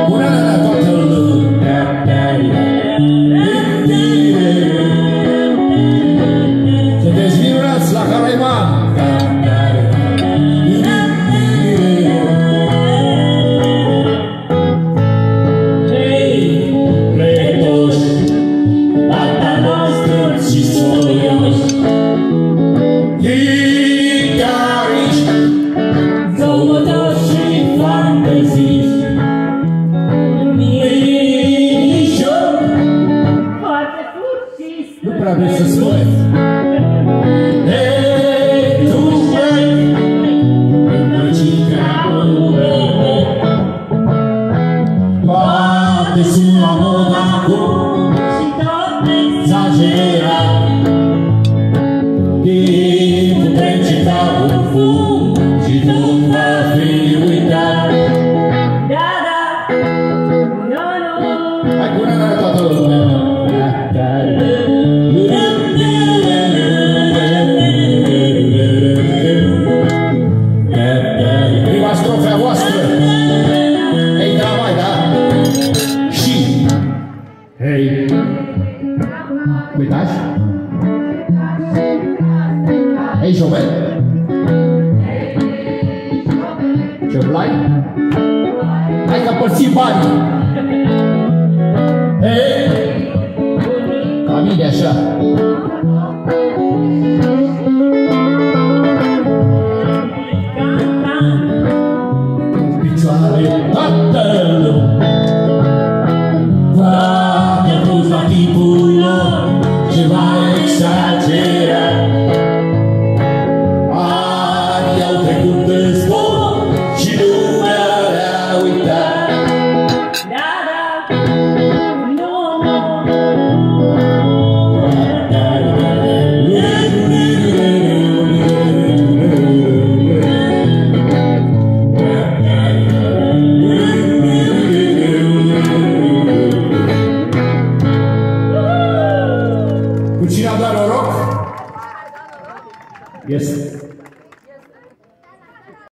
Bună toată lumea. Sunteți minunați la Caraiman. Nu prea vreți să spuneți. Hei, tu vrei îmbrăcica mână, poate sunt la mod acum și tot exagera. Timpul trece ca un fum și tot va fi uitat. Da, da, nu, nu. Hai, bună la toată lumea. Prima strofă voastră. Ei, da, mai, da. Și hei, uitați. Hei, șofer. Ce blai? Hai că părțim banii. Hei, ca mine așa. Picioare, tatăl